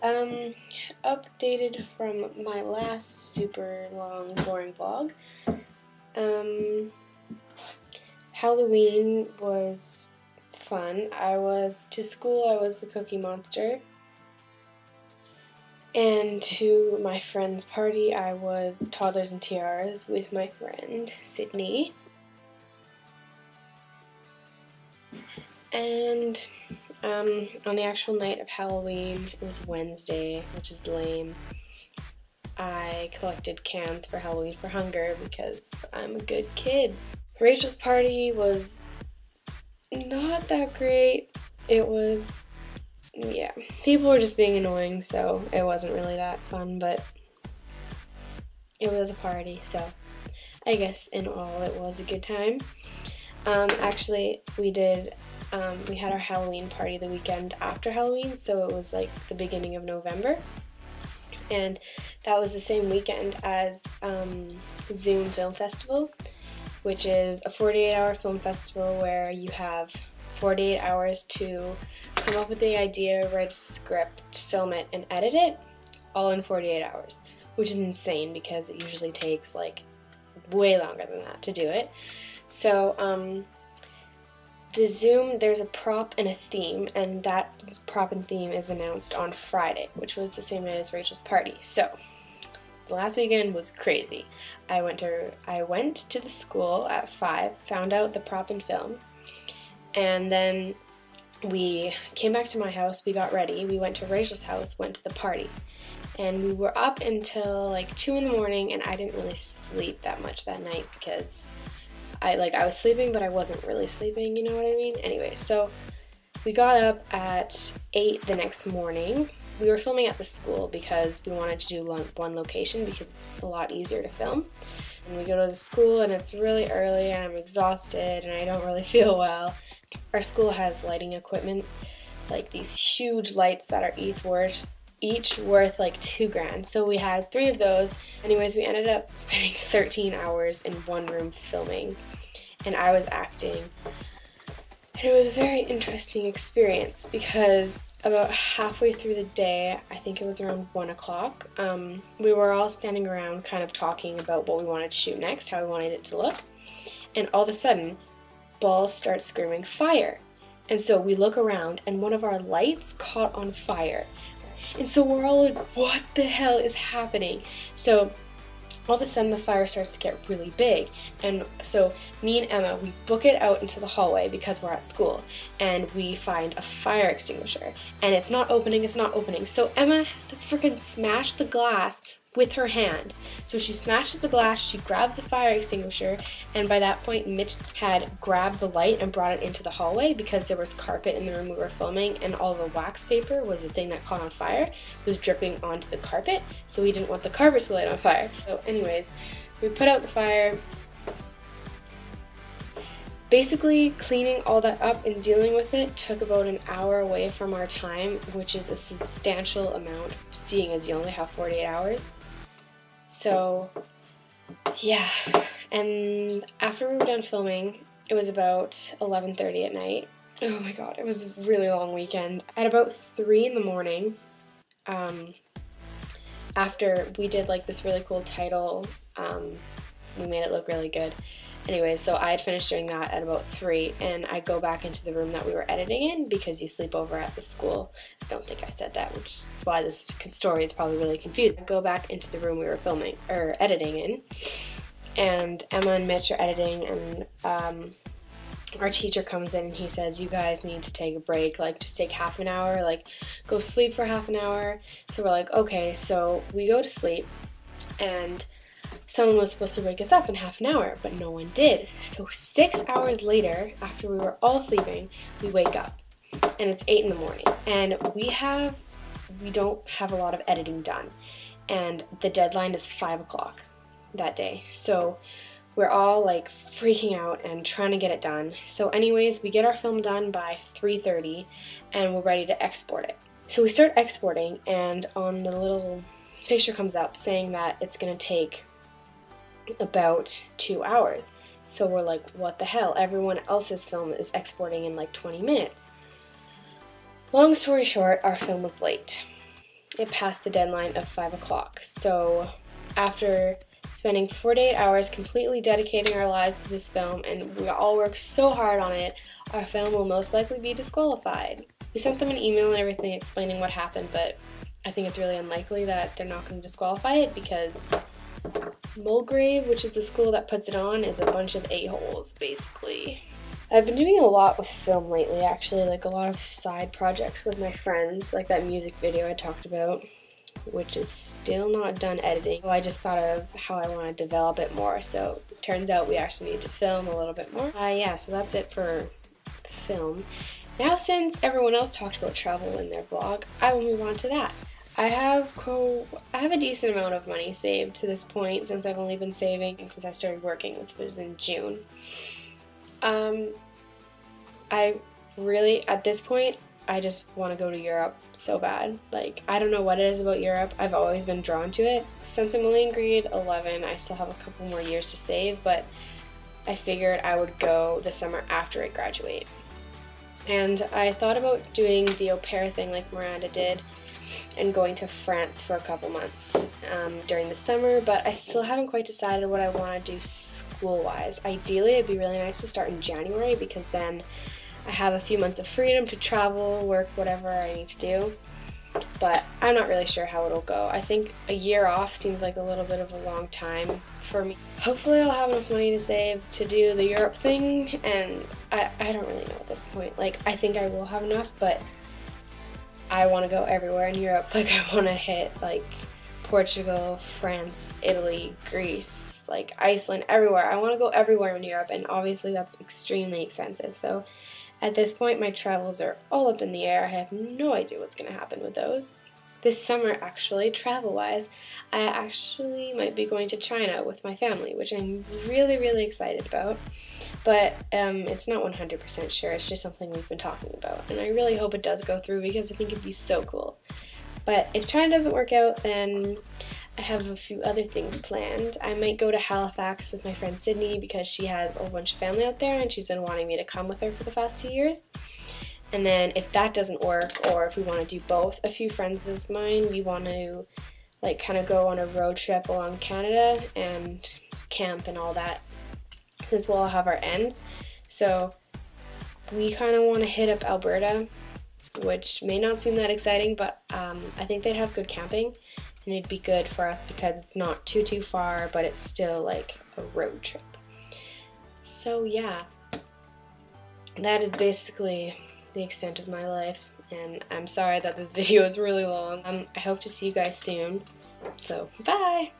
Um, Updated from my last super long, boring vlog. Halloween was fun. I was the Cookie Monster. And to my friend's party, I was Toddlers and Tiaras with my friend, Sydney. And on the actual night of Halloween, it was Wednesday, which is lame, I collected cans for Halloween for Hunger because I'm a good kid. Rachel's party was not that great. It was, yeah, people were just being annoying, so it wasn't really that fun, but it was a party, so I guess in all it was a good time. Actually, we had our Halloween party the weekend after Halloween, so it was like the beginning of November. And that was the same weekend as Zoom Film Festival, which is a 48-hour film festival where you have 48 hours to come up with the idea, write a script, film it, and edit it, all in 48 hours, which is insane because it usually takes like way longer than that to do it. So there's a prop and a theme, and that prop and theme is announced on Friday, which was the same night as Rachel's party. So the last weekend was crazy. I went to the school at 5, found out the prop and film, and then we came back to my house, we got ready, we went to Rachel's house, went to the party, and we were up until like 2 in the morning, and I didn't really sleep that much that night because I was sleeping, but I wasn't really sleeping, you know what I mean? Anyway, so we got up at 8 the next morning. We were filming at the school because we wanted to do one location because it's a lot easier to film. And we go to the school and it's really early and I'm exhausted and I don't really feel well. Our school has lighting equipment, like these huge lights that are each worth like $2,000. So we had 3 of those. Anyways, we ended up spending 13 hours in one room filming, and I was acting. And it was a very interesting experience because about halfway through the day, I think it was around 1 o'clock, we were all standing around kind of talking about what we wanted to shoot next, how we wanted it to look, and all of a sudden, Balls starts screaming fire. And so we look around and one of our lights caught on fire. And so we're all like, what the hell is happening? So all of a sudden the fire starts to get really big. And so me and Emma, we book it out into the hallway because we're at school. And we find a fire extinguisher. And it's not opening. So Emma has to freaking smash the glass with her hand. So she smashes the glass, she grabs the fire extinguisher, and by that point Mitch had grabbed the light and brought it into the hallway because there was carpet in the room we were filming and all the wax paper was the thing that caught on fire, was dripping onto the carpet, so we didn't want the carpet to light on fire. So anyways, we put out the fire. Basically, cleaning all that up and dealing with it took about an hour away from our time, which is a substantial amount, seeing as you only have 48 hours. So, yeah, and after we were done filming, it was about 11:30 at night. Oh my god, it was a really long weekend. At about 3 in the morning, after we did like this really cool title, we made it look really good. Anyway, so I had finished doing that at about 3, and I go back into the room that we were editing in because you sleep over at the school. I don't think I said that, which is why this story is probably really confusing. I go back into the room we were filming, or editing in, and Emma and Mitch are editing, and our teacher comes in and he says, you guys need to take a break, like just take half an hour, like go sleep for half an hour. So we're like, okay, so we go to sleep, and someone was supposed to wake us up in half an hour, but no one did. So 6 hours later, after we were all sleeping, we wake up, and it's 8 in the morning, and we don't have a lot of editing done, and the deadline is 5 o'clock that day. So we're all like freaking out and trying to get it done. So anyways, we get our film done by 3:30, and we're ready to export it. So we start exporting, and on the little picture comes up saying that it's gonna take about 2 hours. So we're like, what the hell? Everyone else's film is exporting in like 20 minutes. Long story short, our film was late. it passed the deadline of 5 o'clock. So after spending 48 hours completely dedicating our lives to this film, and we all worked so hard on it, our film will most likely be disqualified. We sent them an email and everything explaining what happened, but I think it's really unlikely that they're not going to disqualify it because Mulgrave, which is the school that puts it on, is a bunch of a-holes, basically. I've been doing a lot with film lately, actually, like a lot of side projects with my friends, like that music video I talked about, which is still not done editing. I just thought of how I want to develop it more, so it turns out we actually need to film a little bit more. Yeah, so that's it for film. Now, since everyone else talked about travel in their vlog, I will move on to that. I have a decent amount of money saved to this point, since I've only been saving since I started working, which was in June. I really, at this point, I just want to go to Europe so bad. Like, I don't know what it is about Europe. I've always been drawn to it. Since I'm only in grade 11, I still have a couple more years to save, but I figured I would go the summer after I graduate. And I thought about doing the au pair thing like Miranda did and going to France for a couple months during the summer, but I still haven't quite decided what I want to do school-wise. Ideally, it'd be really nice to start in January because then I have a few months of freedom to travel, work, whatever I need to do, but I'm not really sure how it'll go. I think a year off seems like a little bit of a long time for me. Hopefully I'll have enough money to save to do the Europe thing, and I don't really know at this point. Like, I think I will have enough, but I want to go everywhere in Europe. Like, I want to hit, like, Portugal, France, Italy, Greece, like, Iceland, everywhere. I want to go everywhere in Europe, and obviously that's extremely expensive, so at this point, my travels are all up in the air. I have no idea what's going to happen with those. This summer, actually, travel-wise, I actually might be going to China with my family, which I'm really, really excited about. But it's not 100% sure. It's just something we've been talking about. And I really hope it does go through because I think it'd be so cool. But if China doesn't work out, then I have a few other things planned. I might go to Halifax with my friend Sydney because she has a bunch of family out there and she's been wanting me to come with her for the past 2 years. And then if that doesn't work, or if we want to do both, a few friends of mine, we want to like kind of go on a road trip along Canada and camp and all that since we'll all have our ends. So we kind of want to hit up Alberta, which may not seem that exciting, but I think they'd have good camping. And it'd be good for us because it's not too far, but it's still like a road trip. So yeah, that is basically the extent of my life, and I'm sorry that this video is really long. I hope to see you guys soon, so bye!